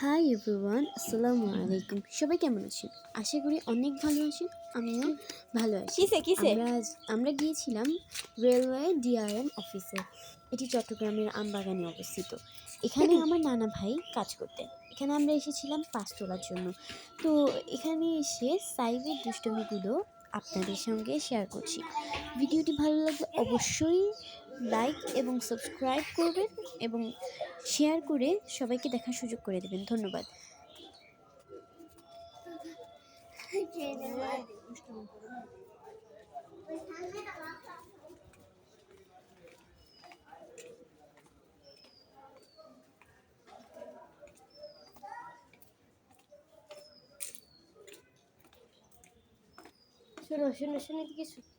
Hi everyone, আসসালামু আলাইকুম। সবাই কেমন আছেন? আশা করি অনেক ভালো আছেন। আমিও ভালো আছি। আমরা গিয়েছিলাম রেলওয়ে ডিআরএম অফিসে। এটি চট্টগ্রামের আমবাগানে অবস্থিত। এখানে আমার নানা ভাই কাজ করতেন। এখানে আমরা এসেছিলাম পাস তোলার জন্য। তো এখানে এসে সাইবের দুষ্টমিগুলো আপনাদের সঙ্গে শেয়ার করছি। ভিডিওটি ভালো লাগলে অবশ্যই লাইক এবং সাবস্ক্রাইব করবেন এবং শেয়ার করে সবাইকে দেখার সুযোগ করে দেবেন। ধন্যবাদ। শোনো শোনো শোনো এদিকে শোনো।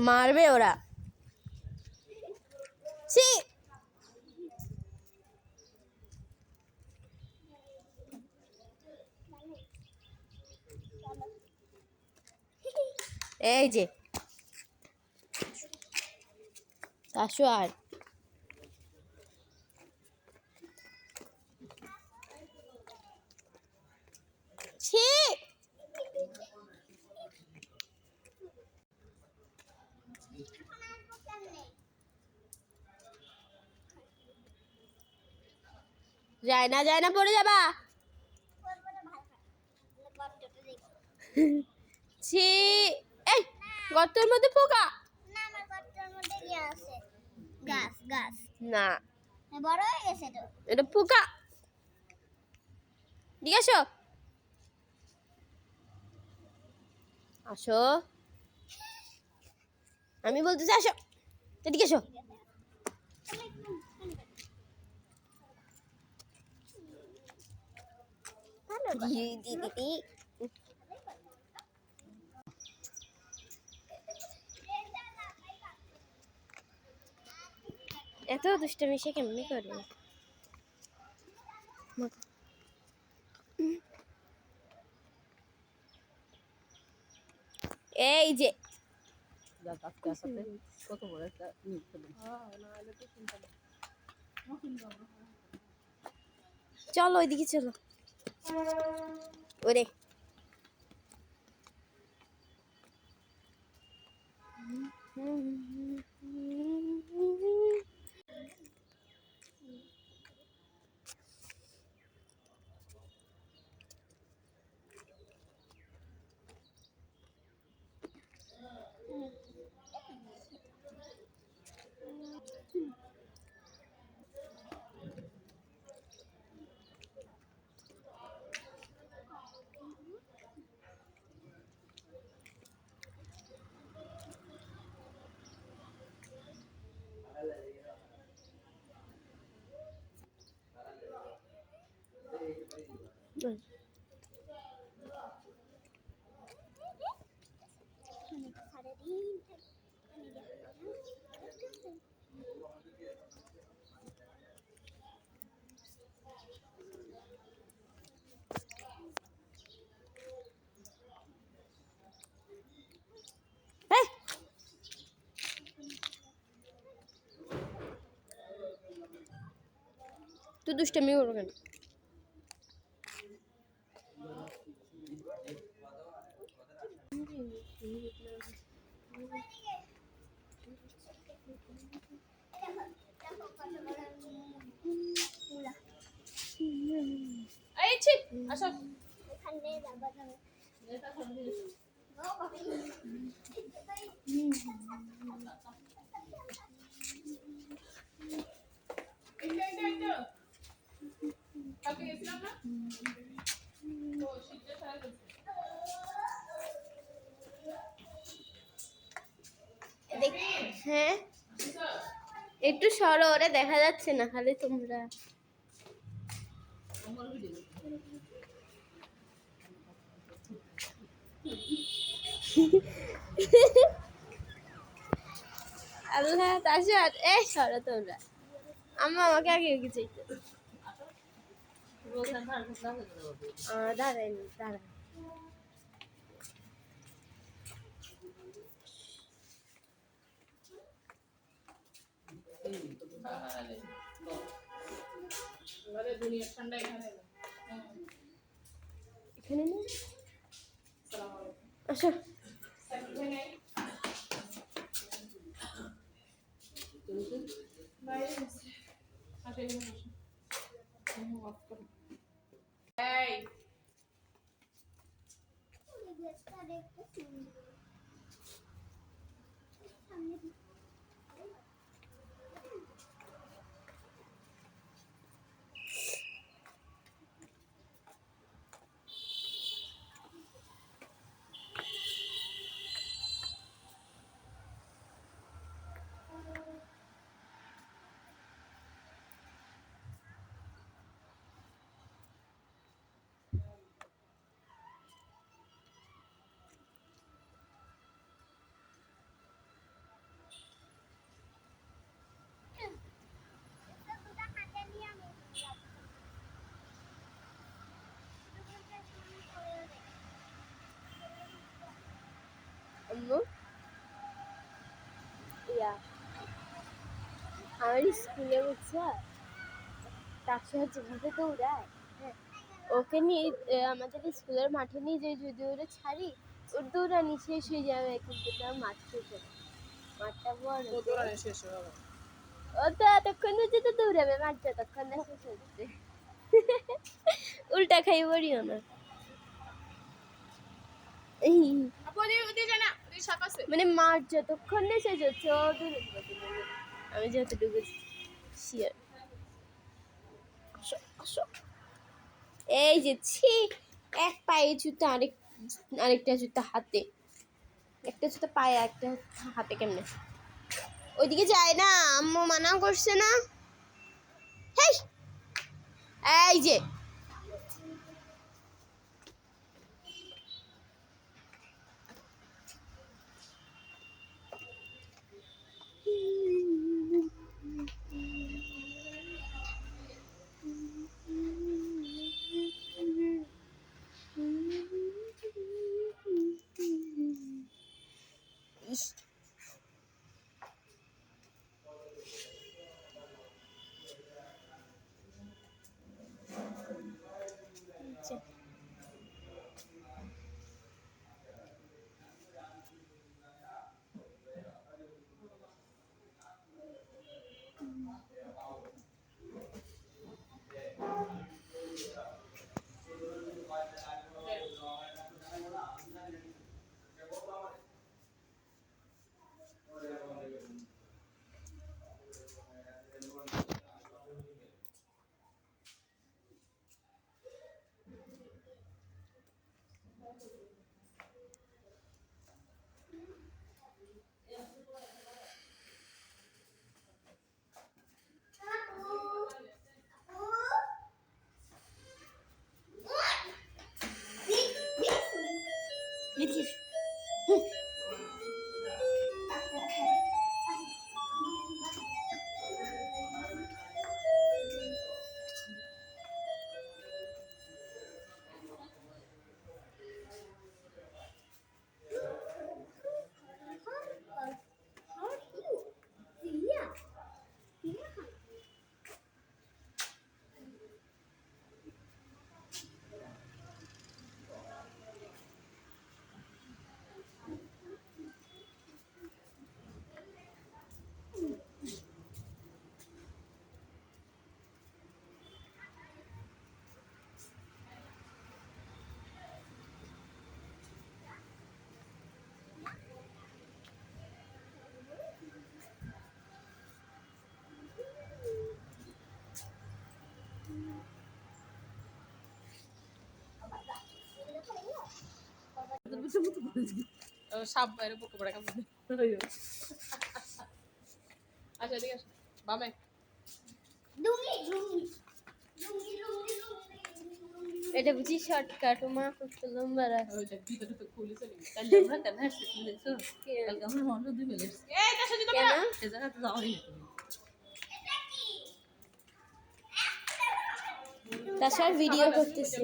মারবে ওরা। এই যে আসো আর ছি যায় না পড়ে যাবা। ছি এই গর্তের মধ্যে পোকা। না আমার গর্তের মধ্যে কি আছে? গাছ গাছ না বড় হয়ে গেছে তো। এটা পোকা। ঠিক আসো আসো, আমি বলতেছি আসো, এদিকে এসো। এত দুষ্টমি সে কেমনি করবে? এই যে চলো ওইদিকে চলো। ওরে সারাদিন তুই দুষ্টামি করো কেন? এই ছি আসো এখানে যাবা যাবে কালকে গেছিলাম না তো শীতটা সারা গেছে হ্যাঁ একটু সরো, ওরে দেখা যাচ্ছে না খালি তোমরা। আল্লাহ তাশাদ এ সরো তোমরা। আম্মা আমাকে আগে কিছু দাঁড়ান দাঁড়ান। এবারে দুনিয়া ঠান্ডা এখানে এখানে না আসসালামু আলাইকুম আসো। বাইরে বসে আসে এখানে বসে অফ করো এই ড্রেসটা দেখতে সুন্দর সামনে আম্মু ইয়া আমার স্কুলে বুঝছো তাকে যেভাবে দৌড়ায়, হ্যাঁ ওকে নিয়ে আমাদের স্কুলের মাঠে নিয়ে যে যদি ওরা ছাড়ি ওর দৌড়ানি শেষ হয়ে যাবে, কিন্তু তার মাঠ শেষ হবে, মাঠটা বড় দৌড়ানো শেষ হয়ে গেল ও তো এতক্ষণ পর্যন্ত দৌড়াবে, মাঠ যতক্ষণ না শেষ হচ্ছে। উল্টা খাই বলিও না। এই আপু ওদিকে যা না ওদিকে সাপ আছে মানে মাঠ যতক্ষণ না শেষ হচ্ছে ও দৌড়ে আমি যতটুকু শিয়ার। আসো আসো। এই যে ছি, এক পায়ে জুতা আরেকটা জুতা হাতে, একটা জুতা পায়ে একটা হাতে, কেমনে ওইদিকে যায় না? আম্মু মানা করছে না? হেই এই যে ইস, আচ্ছা। সাপ বাইরে পকে পড়ে কামড়ে আচ্ছা ঠিক আছে বামে ডুঙ্গি ডুঙ্গি ডুঙ্গি ডুঙ্গি ডুঙ্গি এটা বুঝি শর্টকাট মা কত লম্বা রাস্তা ওই যে ভিতরে তো খুলে চলে গেছে কাল আমরা কেন আসছি তুমি দেখছো কালকে আমরা মনে দুই বেলা এসছি এই তার সাথে কেন সে জায়গাতে যাওয়া হয়নি তুমি তাছাড়া ভিডিও করতেছি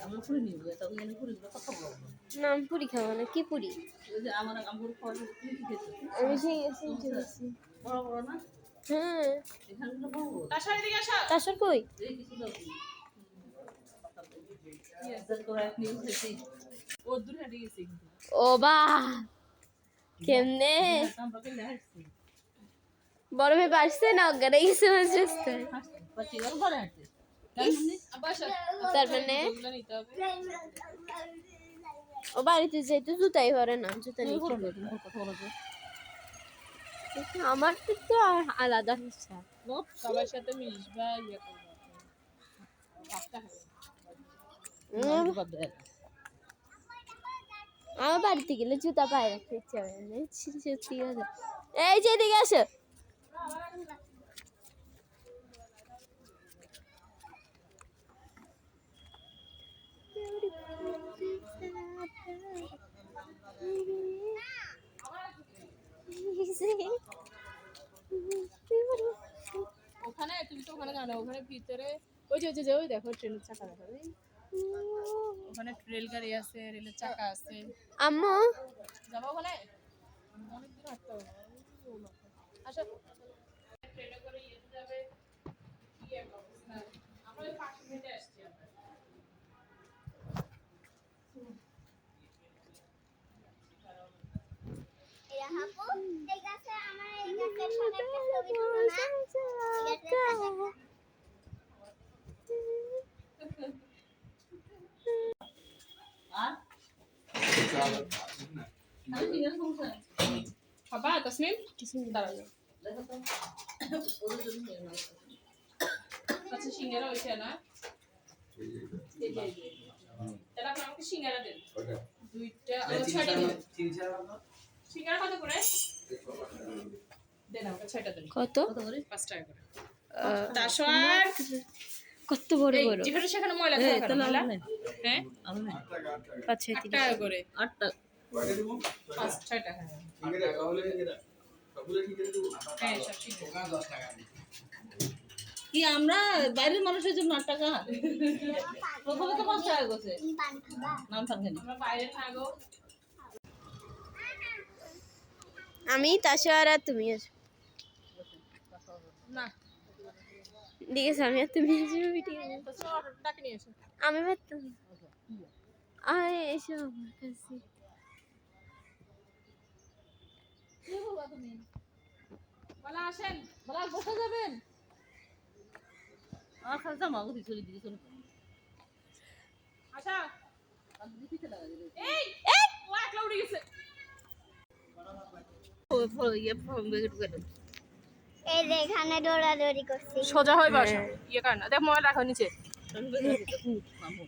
আমরা পুরি নিব এটা ওখানে পুরি কথা বলবো না আমি পুরি খাবো না কি পুরি ওই যে আমার আমগুলো খাওয়া পুরি খেতে আমি সেই গেছি বড় বড় না হ্যাঁ এখানে তো বড় বড় তার সাথে দিকে আসা তাছাড়া কই এই কিছু দাও ইয়েস করে এক নিউজ দেখি ও দূর হেঁটে গেছে কিন্তু ও বা কেমনে আমরা কেন আসছি বড় ভাই বাসছে না অজ্ঞান হয়ে গেছে মাঝ রাস্তায় বাচ্চা গেল ঘরে আসছে আবার তার মানে এগুলো নিতে হবে ও বাড়িতে যেহেতু জুতাই পরে না জুতা নিয়ে করবে তুমি কথা বলো আমার তো আলাদা ইচ্ছা সবার সাথে মিশবা ইয়ে করবা রাস্তা হবে আমার বাড়িতে গেলে জুতা পায়ে রাখতে ইচ্ছা করে না সত্যি কথা এই যে এদিকে আসো ওখানে তুমি তো ওখানে জানো ওখানে ভিতরে ওই যে ওই দেখো ট্রেনের চাকা দেখো ওখানে রেল গাড়ি আছে রেলের চাকা আছে আম্মু যাবো ওখানে অনেকদিন হাঁটতে হবে না আচ্ছা ট্রেনে করে ইয়েতে যাবে কি একটা অবস্থা আমরা ওই পাশে হেঁটে আসছি আমরা এরা হাপু এই গাছে আমার এই গাছের সাথে একটা ছবি তুলো না এই গাছের সাথে আর আমি নিয়ে সমস্যা বাবা তসমিন দাঁড়াও দেখো তো ওদের জন্য নিয়ে নাও আচ্ছা সিঙ্গারা হয়েছে না তাহলে আপনি আমাকে সিঙ্গারা দেন দুইটা ছয়টা দিন সিঙ্গারা কত করে দেন আমাকে ছয়টা দেন কত কত করে 5 টাকা করে 400 কত বড় এই বড় যেখানে সেখানে ময়লা থাকে তাহলে ময়লা আমি নাই হ্যাঁ আমি নাই 8 টাকা করে 8টা 6 টাকা হ্যাঁ সব সিঙ্গারা কি আমরা বাইরের মানুষের জন্য 8 টাকা প্রথমে তো 5 টাকা গেছে তুমি পান খাবা নাম ফাঙ্গেনি আমরা বাইরে থাকো আমি তাছাড়া তুমি আসো না ঠিক আছে আমি আর তুমি আসো ঠিক আছে তো অটোটা নিয়ে এসো আমি পারতাম আরে এসো আমার কাছে বলা আসেন বলা বসে যাবেন আর খালি জামা গুলি চলে দিদি চলে আচ্ছা আমি দিতে লাগা দিদি এই ও একলা উড়ে গেছে ও ইয়ে ফর্ম বেগে ঢুকে দেন এই যে এখানে দৌড়াদৌড়ি করছি সোজা হয়ে বসো ইয়ে কর না দেখ মোবাইল রাখো নিচে আমি বেগে দিতে মামু